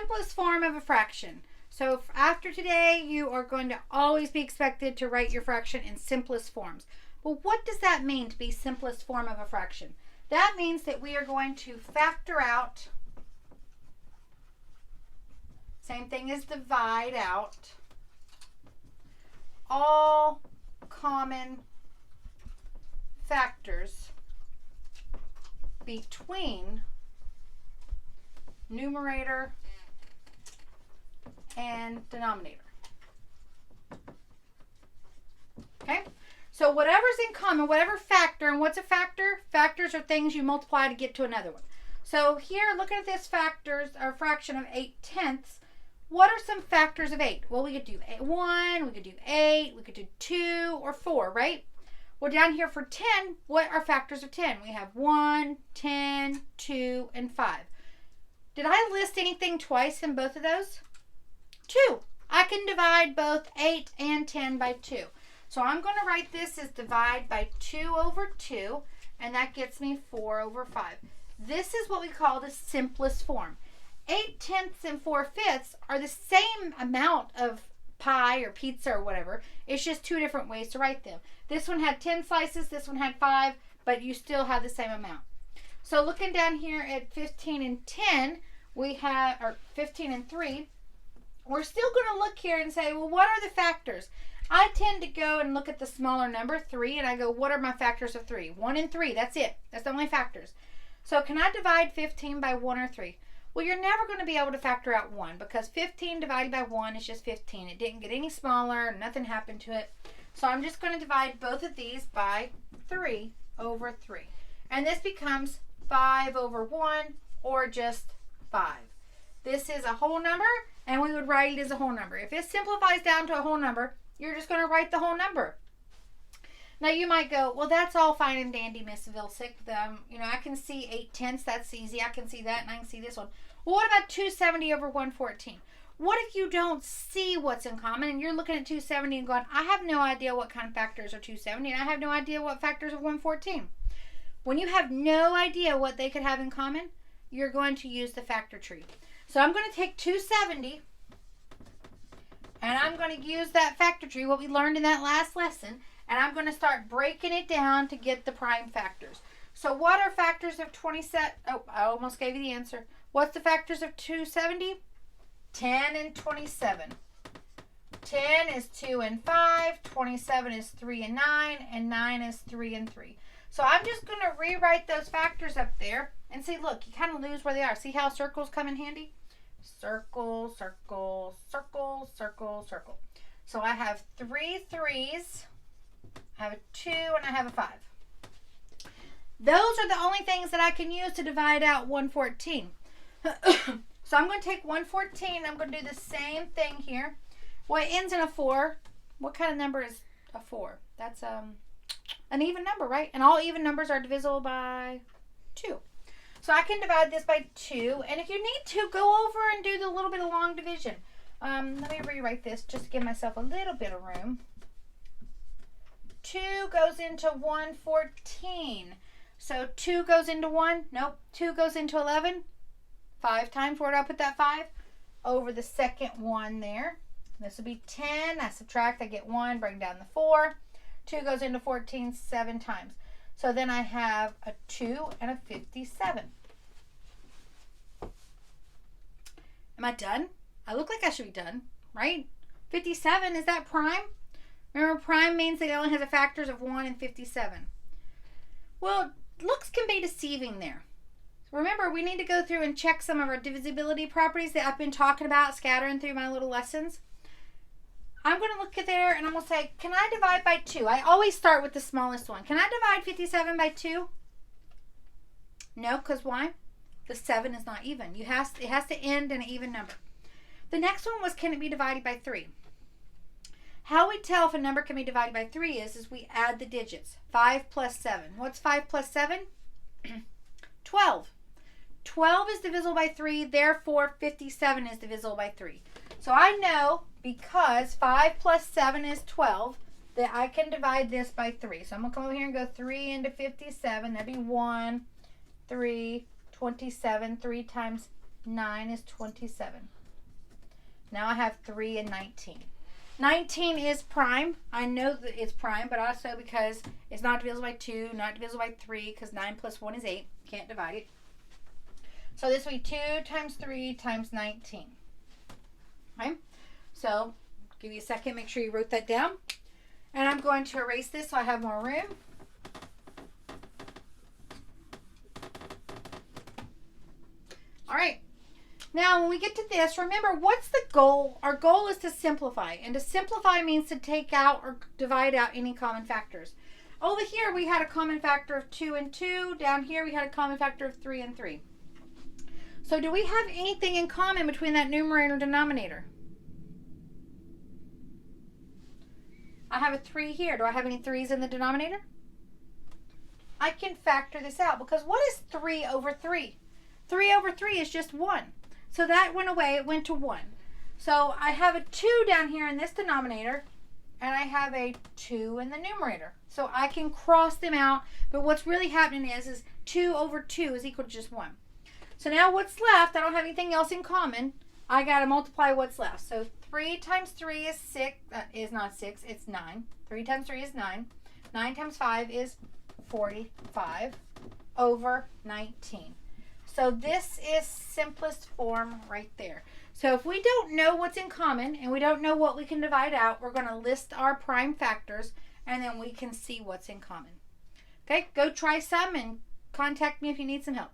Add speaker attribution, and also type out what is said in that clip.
Speaker 1: simplest form of a fraction. So after today, you are going to always be expected to write your fraction in simplest forms. But what does that mean to be simplest form of a fraction? That means that we are going to factor out, same thing as divide out, all common factors between numerator and denominator. Okay? So whatever's in common, whatever factor, and what's a factor? Factors are things you multiply to get to another one. So here, look at this factors, or fraction of 8/10. What are some factors of 8? Well, we could do 1, we could do 8, we could do 2 or 4, right? Well, down here for 10, what are factors of 10? We have 1, 10, 2, and 5. Did I list anything twice in both of those? 2. I can divide both 8 and 10 by 2. So I'm going to write this as divide by 2 over 2, and that gets me 4 over 5. This is what we call the simplest form. 8/10 and 4/5 are the same amount of pie or pizza or whatever. It's just two different ways to write them. This one had 10 slices, this one had 5, but you still have the same amount. So looking down here at 15 and 10, we have, or 15 and 3, we're still going to look here and say, well, what are the factors? I tend to go and look at the smaller number, 3, and I go, what are my factors of 3? 1 and 3, that's it. That's the only factors. So can I divide 15 by 1 or 3? Well, you're never going to be able to factor out 1 because 15 divided by 1 is just 15. It didn't get any smaller. Nothing happened to it. So I'm just going to divide both of these by 3 over 3. And this becomes 5 over 1 or just 5. This is a whole number, and we would write it as a whole number. If it simplifies down to a whole number, you're just going to write the whole number. Now you might go, well, that's all fine and dandy, Miss Vilsick. I can see 8/10. That's easy. I can see that, and I can see this one. Well, what about 270 over 114? What if you don't see what's in common, and you're looking at 270 and going, I have no idea what kind of factors are 270, and I have no idea what factors of 114. When you have no idea what they could have in common, you're going to use the factor tree. So I'm going to take 270, and I'm going to use that factor tree, what we learned in that last lesson, and I'm going to start breaking it down to get the prime factors. So what are factors of 27? Oh, I almost gave you the answer. What's the factors of 270? 10 and 27. 10 is 2 and 5. 27 is 3 and 9. And 9 is 3 and 3. So I'm just going to rewrite those factors up there. And see, look, you kind of lose where they are. See how circles come in handy? Circle, circle, circle, circle, circle. So I have 3 3s. I have a 2 and I have a 5. Those are the only things that I can use to divide out 114. So I'm going to take 114. I'm going to do the same thing here. Well, it ends in a 4. What kind of number is a 4? That's an even number, right? And all even numbers are divisible by 2. So I can divide this by 2. And if you need to, go over and do the little bit of long division. Let me rewrite this just to give myself a little bit of room. 2 goes into 114. So 2 goes into 1. Nope. 2 goes into 11. 5 times. Where do I put that 5? Over the second one there. This will be 10. I subtract. I get 1. Bring down the 4. 2 goes into 14 7 times. So then I have a 2 and a 57. Am I done? I look like I should be done, right? 57, is that prime? Remember, prime means that it only has the factors of 1 and 57. Well, looks can be deceiving there. Remember, we need to go through and check some of our divisibility properties that I've been talking about, scattering through my little lessons. I'm going to look at there and I'm going to say, can I divide by 2? I always start with the smallest one. Can I divide 57 by 2? No, because why? The 7 is not even. It has to end in an even number. The next one was, can it be divided by 3? How we tell if a number can be divided by 3 is we add the digits. 5 plus 7. What's 5 plus 7? 12. 12 is divisible by 3, therefore 57 is divisible by 3. So I know, because 5 plus 7 is 12, that I can divide this by 3. So I'm going to come over here and go 3 into 57. That'd be 1, 3, 27. 3 times 9 is 27. Now I have 3 and 19. 19 is prime. I know that it's prime, but also because it's not divisible by 2, not divisible by 3, because 9 plus 1 is 8. Can't divide it. So this will be 2 times 3 times 19. Okay? So, give you a second. Make sure you wrote that down. And I'm going to erase this so I have more room. All right. Now, when we get to this, remember, what's the goal? Our goal is to simplify. And to simplify means to take out or divide out any common factors. Over here, we had a common factor of 2 and 2. Down here, we had a common factor of 3 and 3. So, do we have anything in common between that numerator and denominator? I have a 3 here. Do I have any 3's in the denominator? I can factor this out because what is 3 over 3? 3 over 3 is just 1. So that went away. It went to 1. So I have a 2 down here in this denominator, and I have a 2 in the numerator. So I can cross them out, but what's really happening is 2 over 2 is equal to just 1. So now what's left, I don't have anything else in common. I got to multiply what's left. So 3 times 3 is 6, is not 6, it's 9. 3 times 3 is 9. 9 times 5 is 45 over 19. So this is simplest form right there. So if we don't know what's in common and we don't know what we can divide out, we're going to list our prime factors and then we can see what's in common. Okay, go try some and contact me if you need some help.